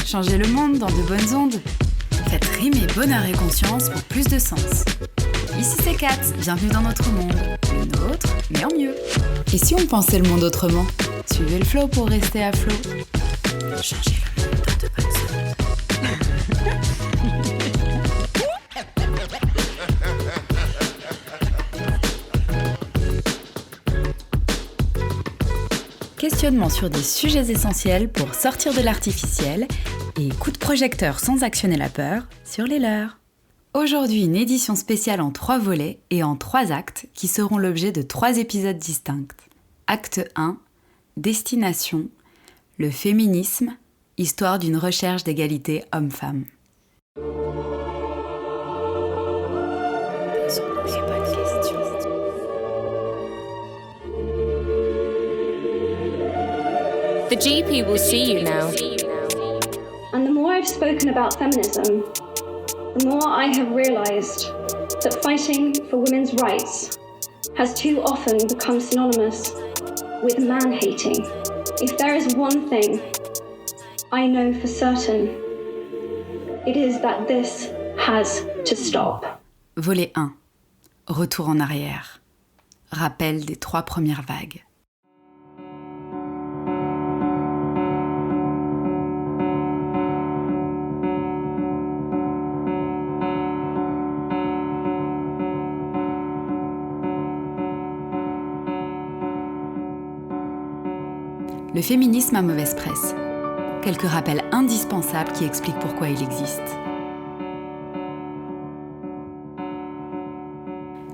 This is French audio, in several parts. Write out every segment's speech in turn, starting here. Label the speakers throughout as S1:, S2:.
S1: Changez le monde dans de bonnes ondes. Faites rimer bonheur et conscience pour plus de sens. Ici c'est Kat, bienvenue dans notre monde. Le nôtre, mais en mieux. Et si on pensait le monde autrement ? Suivez le flow pour rester à flot. Changez le monde dans de bonnes ondes. Questionnement sur des sujets essentiels pour sortir de l'artificiel et coup de projecteur sans actionner la peur sur les leurs. Aujourd'hui, une édition spéciale en 3 volets et en 3 actes qui seront l'objet de 3 épisodes distincts. Acte 1, Destination, le féminisme, histoire d'une recherche d'égalité homme-femme.
S2: The GP will see you now.
S3: And the more I've spoken about feminism, the more I have realized that fighting for women's rights has too often become synonymous with man-hating. If there is one thing I know for certain, it is that this has to stop.
S1: Volet 1. Retour en arrière. Rappel des 3 premières vagues. Le féminisme a mauvaise presse. Quelques rappels indispensables qui expliquent pourquoi il existe.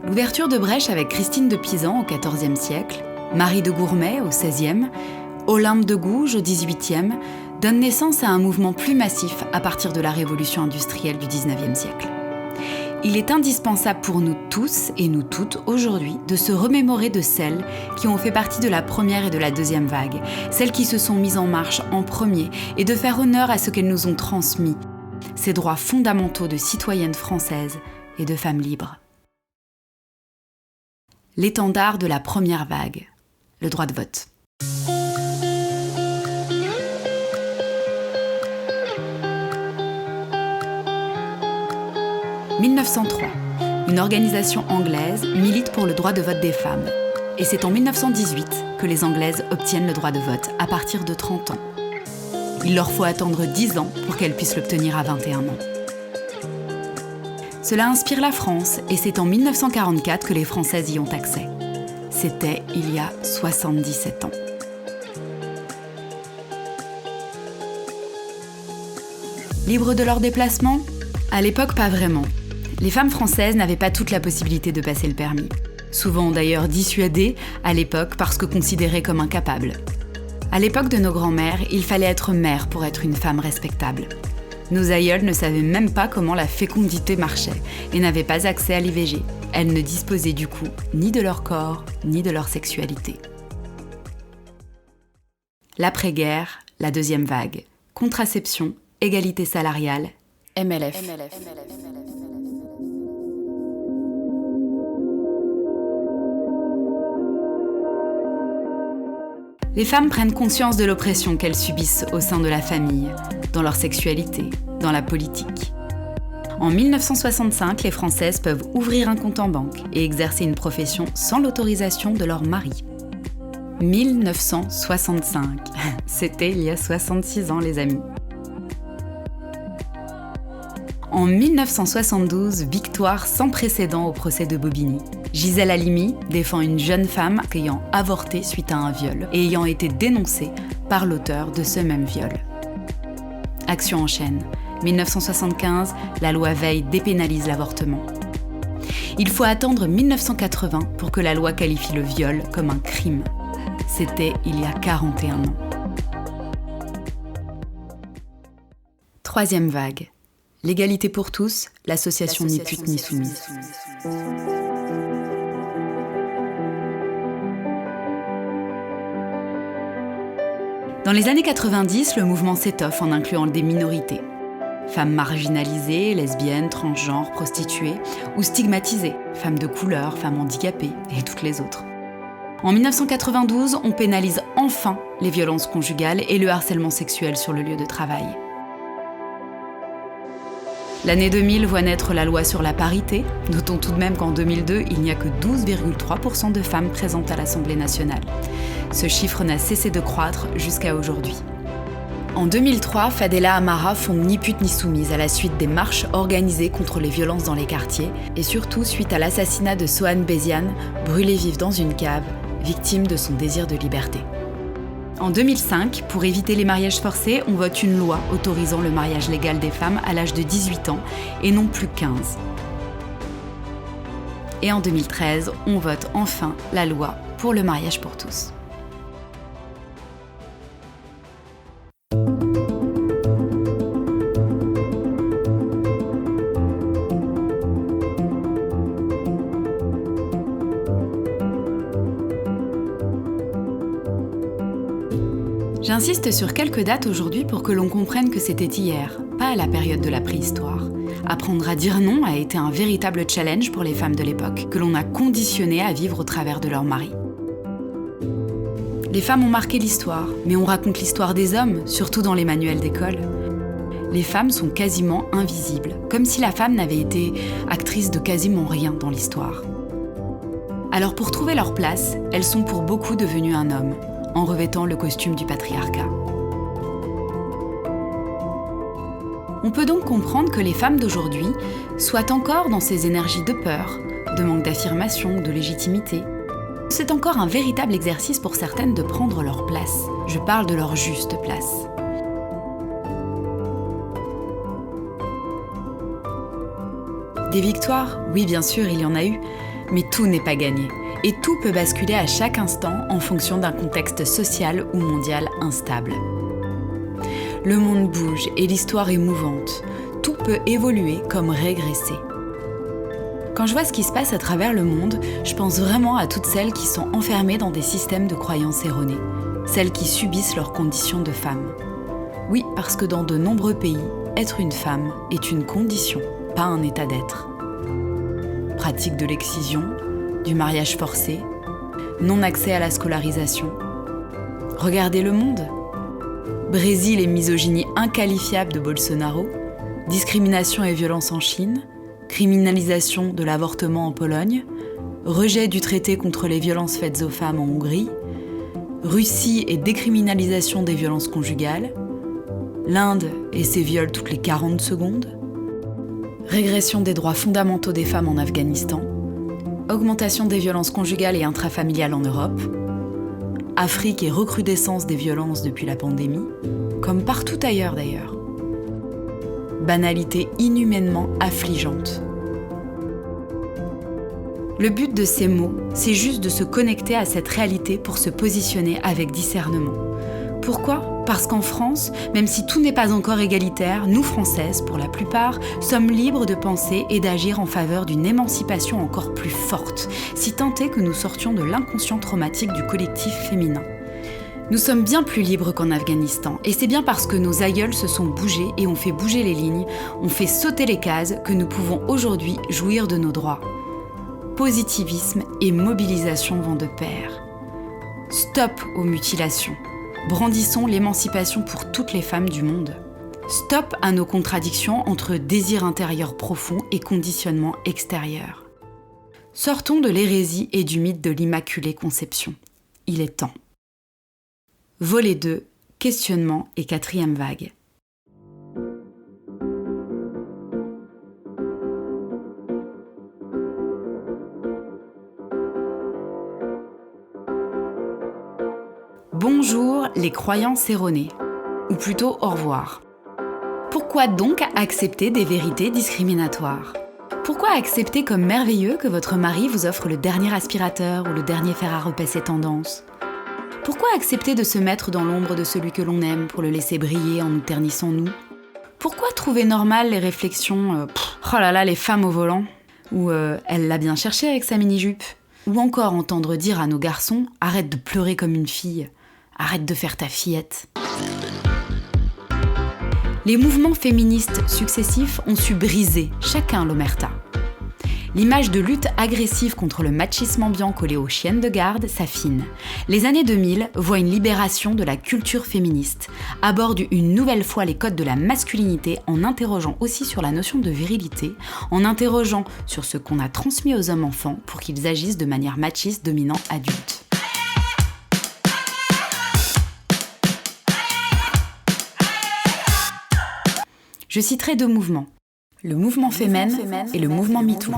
S1: L'ouverture de brèche avec Christine de Pisan au XIVe siècle, Marie de Gourmet au XVIe, Olympe de Gouges au XVIIIe, donne naissance à un mouvement plus massif à partir de la révolution industrielle du XIXe siècle. Il est indispensable pour nous tous et nous toutes aujourd'hui de se remémorer de celles qui ont fait partie de la première et de la deuxième vague, celles qui se sont mises en marche en premier et de faire honneur à ce qu'elles nous ont transmis, ces droits fondamentaux de citoyennes françaises et de femmes libres. L'étendard de la première vague, le droit de vote. « 1903, une organisation anglaise milite pour le droit de vote des femmes. Et c'est en 1918 que les Anglaises obtiennent le droit de vote à partir de 30 ans. Il leur faut attendre 10 ans pour qu'elles puissent l'obtenir à 21 ans. Cela inspire la France et c'est en 1944 que les Françaises y ont accès. C'était il y a 77 ans. Libres de leur déplacement ? À l'époque, pas vraiment. Les femmes françaises n'avaient pas toute la possibilité de passer le permis. Souvent d'ailleurs dissuadées à l'époque parce que considérées comme incapables. À l'époque de nos grands-mères, il fallait être mère pour être une femme respectable. Nos aïeules ne savaient même pas comment la fécondité marchait et n'avaient pas accès à l'IVG. Elles ne disposaient du coup ni de leur corps, ni de leur sexualité. L'après-guerre, la deuxième vague. Contraception, égalité salariale, MLF. Les femmes prennent conscience de l'oppression qu'elles subissent au sein de la famille, dans leur sexualité, dans la politique. En 1965, les Françaises peuvent ouvrir un compte en banque et exercer une profession sans l'autorisation de leur mari. 1965, c'était il y a 66 ans les amis. En 1972, victoire sans précédent au procès de Bobigny. Gisèle Halimi défend une jeune femme ayant avorté suite à un viol et ayant été dénoncée par l'auteur de ce même viol. Action en chaîne. 1975, la loi Veil dépénalise l'avortement. Il faut attendre 1980 pour que la loi qualifie le viol comme un crime. C'était il y a 41 ans. Troisième vague. L'égalité pour tous, l'association Ni pute ni soumise. Dans les années 90, le mouvement s'étoffe en incluant des minorités. Femmes marginalisées, lesbiennes, transgenres, prostituées ou stigmatisées, femmes de couleur, femmes handicapées et toutes les autres. En 1992, on pénalise enfin les violences conjugales et le harcèlement sexuel sur le lieu de travail. L'année 2000 voit naître la loi sur la parité. Notons tout de même qu'en 2002, il n'y a que 12,3% de femmes présentes à l'Assemblée nationale. Ce chiffre n'a cessé de croître jusqu'à aujourd'hui. En 2003, Fadela Amara fonde Ni pute ni soumise à la suite des marches organisées contre les violences dans les quartiers et surtout suite à l'assassinat de Sohane Béziane, brûlée vive dans une cave, victime de son désir de liberté. En 2005, pour éviter les mariages forcés, on vote une loi autorisant le mariage légal des femmes à l'âge de 18 ans et non plus 15. Et en 2013, on vote enfin la loi pour le mariage pour tous. J'insiste sur quelques dates aujourd'hui pour que l'on comprenne que c'était hier, pas à la période de la préhistoire. Apprendre à dire non a été un véritable challenge pour les femmes de l'époque, que l'on a conditionnées à vivre au travers de leur mari. Les femmes ont marqué l'histoire, mais on raconte l'histoire des hommes, surtout dans les manuels d'école. Les femmes sont quasiment invisibles, comme si la femme n'avait été actrice de quasiment rien dans l'histoire. Alors pour trouver leur place, elles sont pour beaucoup devenues un homme, en revêtant le costume du patriarcat. On peut donc comprendre que les femmes d'aujourd'hui soient encore dans ces énergies de peur, de manque d'affirmation, de légitimité. C'est encore un véritable exercice pour certaines de prendre leur place. Je parle de leur juste place. Des victoires, oui bien sûr, il y en a eu, mais tout n'est pas gagné. Et tout peut basculer à chaque instant en fonction d'un contexte social ou mondial instable. Le monde bouge et l'histoire est mouvante. Tout peut évoluer comme régresser. Quand je vois ce qui se passe à travers le monde, je pense vraiment à toutes celles qui sont enfermées dans des systèmes de croyances erronées, celles qui subissent leurs conditions de femme. Oui, parce que dans de nombreux pays, être une femme est une condition, pas un état d'être. Pratique de l'excision, du mariage forcé, non-accès à la scolarisation. Regardez le monde. Brésil et misogynie inqualifiable de Bolsonaro, discrimination et violence en Chine, criminalisation de l'avortement en Pologne, rejet du traité contre les violences faites aux femmes en Hongrie, Russie et décriminalisation des violences conjugales, l'Inde et ses viols toutes les 40 secondes, régression des droits fondamentaux des femmes en Afghanistan, augmentation des violences conjugales et intrafamiliales en Europe, Afrique et recrudescence des violences depuis la pandémie, comme partout ailleurs d'ailleurs. Banalité inhumainement affligeante. Le but de ces mots, c'est juste de se connecter à cette réalité pour se positionner avec discernement. Pourquoi ? Parce qu'en France, même si tout n'est pas encore égalitaire, nous Françaises, pour la plupart, sommes libres de penser et d'agir en faveur d'une émancipation encore plus forte, si tant est que nous sortions de l'inconscient traumatique du collectif féminin. Nous sommes bien plus libres qu'en Afghanistan, et c'est bien parce que nos aïeuls se sont bougés et ont fait bouger les lignes, ont fait sauter les cases, que nous pouvons aujourd'hui jouir de nos droits. Positivisme et mobilisation vont de pair. Stop aux mutilations. Brandissons l'émancipation pour toutes les femmes du monde. Stop à nos contradictions entre désir intérieur profond et conditionnement extérieur. Sortons de l'hérésie et du mythe de l'Immaculée Conception. Il est temps. Volet 2, questionnement et 4e vague. Bonjour les croyances erronées, ou plutôt au revoir. Pourquoi donc accepter des vérités discriminatoires ? Pourquoi accepter comme merveilleux que votre mari vous offre le dernier aspirateur ou le dernier fer à repasser tendance ? Pourquoi accepter de se mettre dans l'ombre de celui que l'on aime pour le laisser briller en nous ternissant nous ? Pourquoi trouver normal les réflexions « Oh là là, les femmes au volant » ou « Elle l'a bien cherché avec sa mini-jupe » ou encore entendre dire à nos garçons « Arrête de pleurer comme une fille ». Arrête de faire ta fillette. Les mouvements féministes successifs ont su briser chacun l'omerta. L'image de lutte agressive contre le machisme ambiant collé aux chiennes de garde s'affine. Les années 2000 voient une libération de la culture féministe, aborde une nouvelle fois les codes de la masculinité en interrogeant aussi sur la notion de virilité, en interrogeant sur ce qu'on a transmis aux hommes enfants pour qu'ils agissent de manière machiste dominant adulte. Je citerai 2 mouvements. Le mouvement Femen et le mouvement MeToo.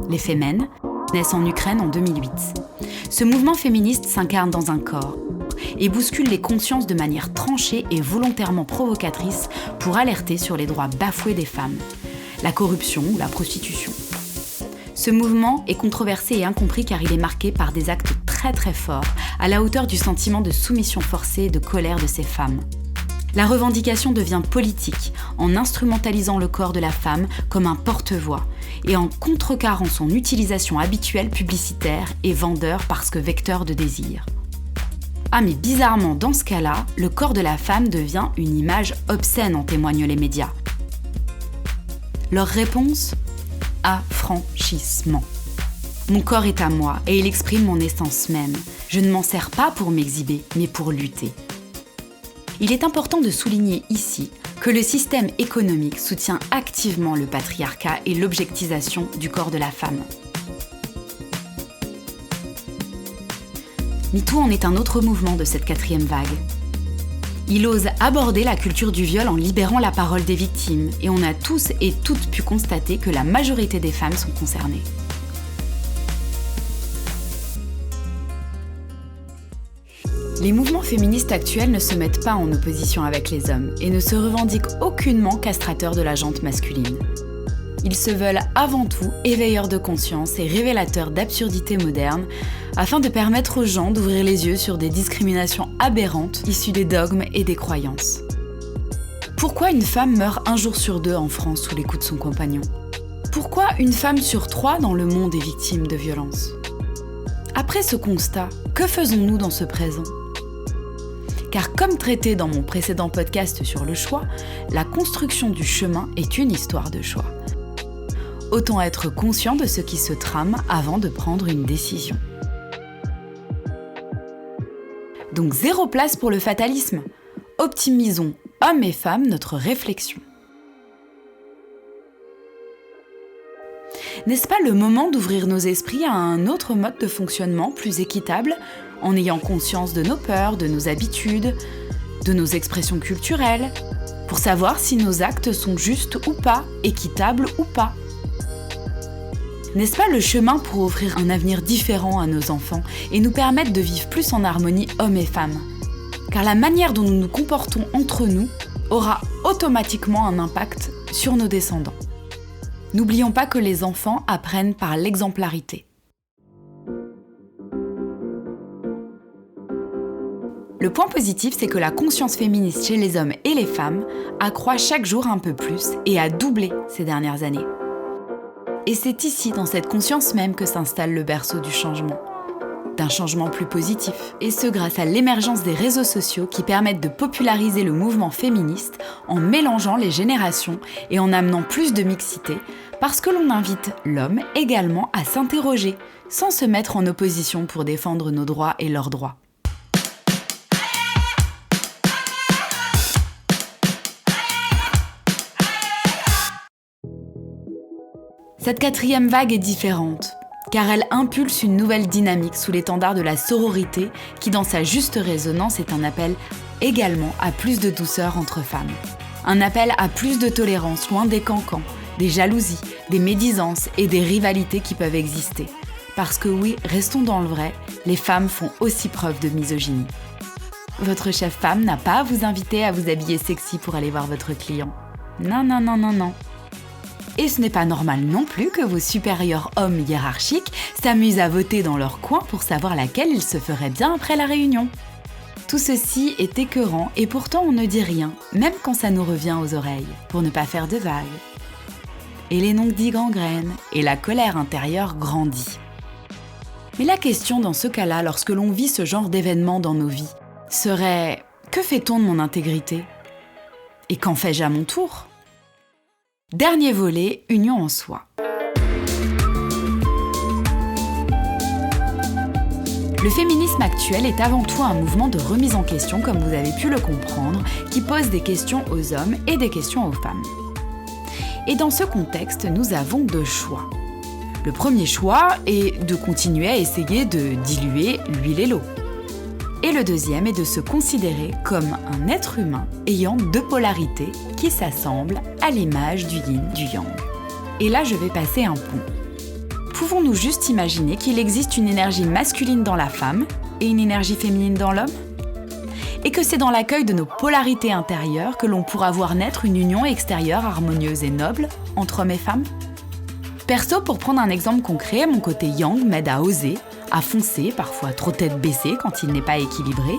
S1: Les Femen naissent en Ukraine en 2008. Ce mouvement féministe s'incarne dans un corps et bouscule les consciences de manière tranchée et volontairement provocatrice pour alerter sur les droits bafoués des femmes, la corruption ou la prostitution. Ce mouvement est controversé et incompris car il est marqué par des actes très forts, à la hauteur du sentiment de soumission forcée et de colère de ces femmes. La revendication devient politique en instrumentalisant le corps de la femme comme un porte-voix et en contrecarrant son utilisation habituelle publicitaire et vendeur parce que vecteur de désir. Ah mais bizarrement, dans ce cas-là, le corps de la femme devient une image obscène, en témoignent les médias. Leur réponse ? Affranchissement. Mon corps est à moi et il exprime mon essence même. Je ne m'en sers pas pour m'exhiber, mais pour lutter. Il est important de souligner ici que le système économique soutient activement le patriarcat et l'objectisation du corps de la femme. MeToo en est un autre mouvement de cette 4e vague. Il ose aborder la culture du viol en libérant la parole des victimes et on a tous et toutes pu constater que la majorité des femmes sont concernées. Les mouvements féministes actuels ne se mettent pas en opposition avec les hommes et ne se revendiquent aucunement castrateurs de la gente masculine. Ils se veulent avant tout éveilleurs de conscience et révélateurs d'absurdités modernes afin de permettre aux gens d'ouvrir les yeux sur des discriminations aberrantes issues des dogmes et des croyances. Pourquoi une femme meurt 1 jour sur 2 en France sous les coups de son compagnon ? Pourquoi une femme sur 3 dans le monde est victime de violences ? Après ce constat, que faisons-nous dans ce présent ? Car comme traité dans mon précédent podcast sur le choix, la construction du chemin est une histoire de choix. Autant être conscient de ce qui se trame avant de prendre une décision. Donc 0 place pour le fatalisme. Optimisons, hommes et femmes, notre réflexion. N'est-ce pas le moment d'ouvrir nos esprits à un autre mode de fonctionnement plus équitable, en ayant conscience de nos peurs, de nos habitudes, de nos expressions culturelles, pour savoir si nos actes sont justes ou pas, équitables ou pas ? N'est-ce pas le chemin pour offrir un avenir différent à nos enfants et nous permettre de vivre plus en harmonie hommes et femmes ? Car la manière dont nous nous comportons entre nous aura automatiquement un impact sur nos descendants. N'oublions pas que les enfants apprennent par l'exemplarité. Le point positif, c'est que la conscience féministe chez les hommes et les femmes accroît chaque jour un peu plus et a doublé ces dernières années. Et c'est ici, dans cette conscience même, que s'installe le berceau du changement. D'un changement plus positif, et ce grâce à l'émergence des réseaux sociaux qui permettent de populariser le mouvement féministe en mélangeant les générations et en amenant plus de mixité, parce que l'on invite l'homme également à s'interroger, sans se mettre en opposition pour défendre nos droits et leurs droits. Cette 4e vague est différente, car elle impulse une nouvelle dynamique sous l'étendard de la sororité qui, dans sa juste résonance, est un appel également à plus de douceur entre femmes. Un appel à plus de tolérance loin des cancans, des jalousies, des médisances et des rivalités qui peuvent exister. Parce que oui, restons dans le vrai, les femmes font aussi preuve de misogynie. Votre chef femme n'a pas à vous inviter à vous habiller sexy pour aller voir votre client. Non, non, non, non, non. Et ce n'est pas normal non plus que vos supérieurs hommes hiérarchiques s'amusent à voter dans leur coin pour savoir laquelle ils se feraient bien après la réunion. Tout ceci est écœurant et pourtant on ne dit rien, même quand ça nous revient aux oreilles, pour ne pas faire de vagues. Et les non-dits gangrènent, et la colère intérieure grandit. Mais la question dans ce cas-là, lorsque l'on vit ce genre d'événement dans nos vies, serait: Que fait-on de mon intégrité ? Et qu'en fais-je à mon tour ? Dernier volet, union en soi. Le féminisme actuel est avant tout un mouvement de remise en question, comme vous avez pu le comprendre, qui pose des questions aux hommes et des questions aux femmes. Et dans ce contexte, nous avons 2 choix. Le premier choix est de continuer à essayer de diluer l'huile et l'eau. Et le deuxième est de se considérer comme un être humain ayant 2 polarités qui s'assemblent à l'image du yin, du yang. Et là, je vais passer un pont. Pouvons-nous juste imaginer qu'il existe une énergie masculine dans la femme et une énergie féminine dans l'homme ? Et que c'est dans l'accueil de nos polarités intérieures que l'on pourra voir naître une union extérieure harmonieuse et noble entre hommes et femmes ? Perso, pour prendre un exemple concret, mon côté yang m'aide à oser, à foncer, parfois trop tête baissée quand il n'est pas équilibré,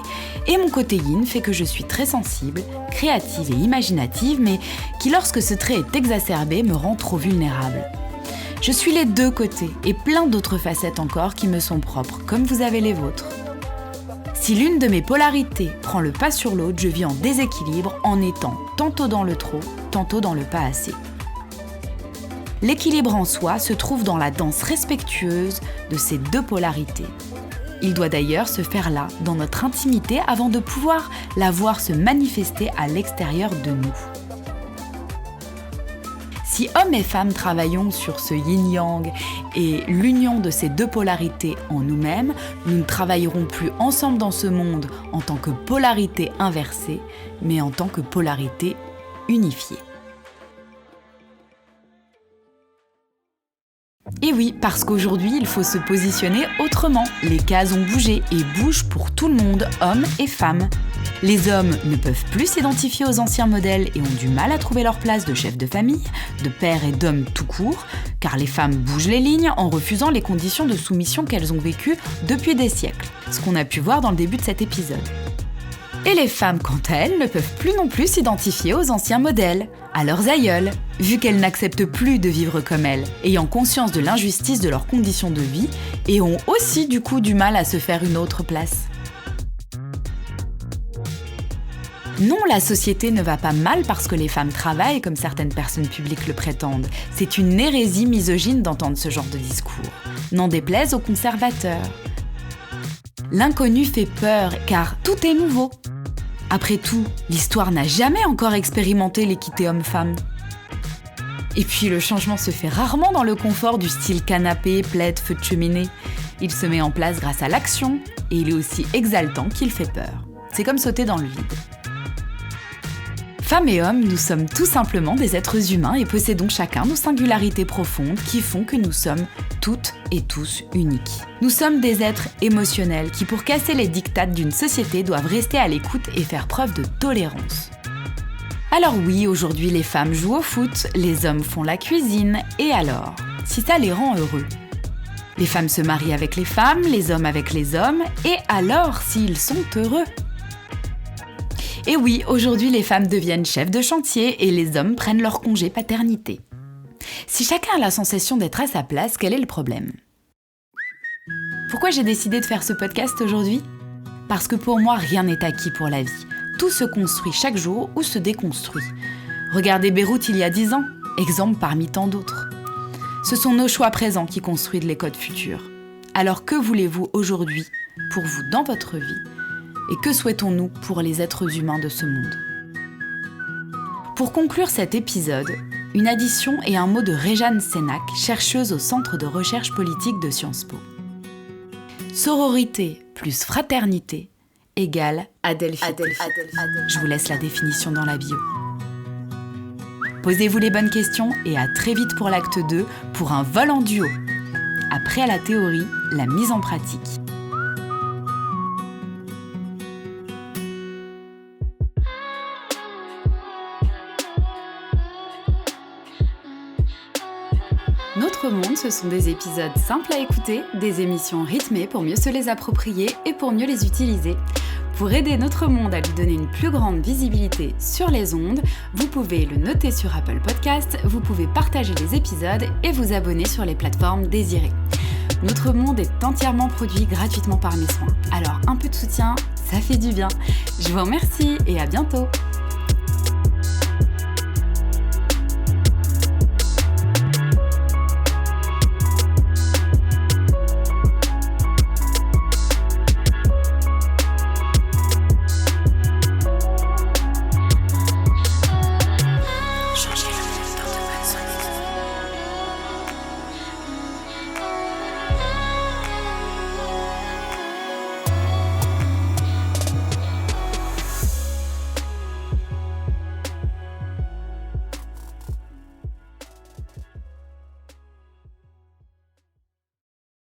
S1: et mon côté yin fait que je suis très sensible, créative et imaginative, mais qui, lorsque ce trait est exacerbé, me rend trop vulnérable. Je suis les 2 côtés, et plein d'autres facettes encore qui me sont propres, comme vous avez les vôtres. Si l'une de mes polarités prend le pas sur l'autre, je vis en déséquilibre en étant tantôt dans le trop, tantôt dans le pas assez. L'équilibre en soi se trouve dans la danse respectueuse de ces 2 polarités. Il doit d'ailleurs se faire là, dans notre intimité, avant de pouvoir la voir se manifester à l'extérieur de nous. Si hommes et femmes travaillons sur ce yin-yang et l'union de ces 2 polarités en nous-mêmes, nous ne travaillerons plus ensemble dans ce monde en tant que polarité inversée, mais en tant que polarité unifiée. Et oui, parce qu'aujourd'hui, il faut se positionner autrement. Les cases ont bougé et bougent pour tout le monde, hommes et femmes. Les hommes ne peuvent plus s'identifier aux anciens modèles et ont du mal à trouver leur place de chef de famille, de père et d'homme tout court, car les femmes bougent les lignes en refusant les conditions de soumission qu'elles ont vécues depuis des siècles, ce qu'on a pu voir dans le début de cet épisode. Et les femmes, quant à elles, ne peuvent plus non plus s'identifier aux anciens modèles, à leurs aïeuls, vu qu'elles n'acceptent plus de vivre comme elles, ayant conscience de l'injustice de leurs conditions de vie, et ont aussi du coup du mal à se faire une autre place. Non, la société ne va pas mal parce que les femmes travaillent comme certaines personnes publiques le prétendent. C'est une hérésie misogyne d'entendre ce genre de discours. N'en déplaise aux conservateurs. L'inconnu fait peur car tout est nouveau. Après tout, l'histoire n'a jamais encore expérimenté l'équité homme-femme. Et puis le changement se fait rarement dans le confort du style canapé, plaid, feu de cheminée. Il se met en place grâce à l'action et il est aussi exaltant qu'il fait peur. C'est comme sauter dans le vide. Femmes et hommes, nous sommes tout simplement des êtres humains et possédons chacun nos singularités profondes qui font que nous sommes toutes et tous uniques. Nous sommes des êtres émotionnels qui, pour casser les diktats d'une société, doivent rester à l'écoute et faire preuve de tolérance. Alors oui, aujourd'hui les femmes jouent au foot, les hommes font la cuisine, et alors, si ça les rend heureux ? Les femmes se marient avec les femmes, les hommes avec les hommes, et alors s'ils sont heureux ? Et oui, aujourd'hui, les femmes deviennent chefs de chantier et les hommes prennent leur congé paternité. Si chacun a la sensation d'être à sa place, quel est le problème ? Pourquoi j'ai décidé de faire ce podcast aujourd'hui ? Parce que pour moi, rien n'est acquis pour la vie. Tout se construit chaque jour ou se déconstruit. Regardez Beyrouth il y a 10 ans, exemple parmi tant d'autres. Ce sont nos choix présents qui construisent les codes futurs. Alors que voulez-vous aujourd'hui pour vous dans votre vie ? Et que souhaitons-nous pour les êtres humains de ce monde ? Pour conclure cet épisode, une addition et un mot de Réjeanne Sénac, chercheuse au Centre de recherche politique de Sciences Po. Sororité plus fraternité égale Adelphi. Je vous laisse la définition dans la bio. Posez-vous les bonnes questions et à très vite pour l'acte 2 pour un vol en duo. Après la théorie, la mise en pratique. Notre monde, ce sont des épisodes simples à écouter, des émissions rythmées pour mieux se les approprier et pour mieux les utiliser. Pour aider notre monde à lui donner une plus grande visibilité sur les ondes, vous pouvez le noter sur Apple Podcasts, vous pouvez partager les épisodes et vous abonner sur les plateformes désirées. Notre monde est entièrement produit gratuitement par mes soins, alors un peu de soutien, ça fait du bien. Je vous remercie et à bientôt.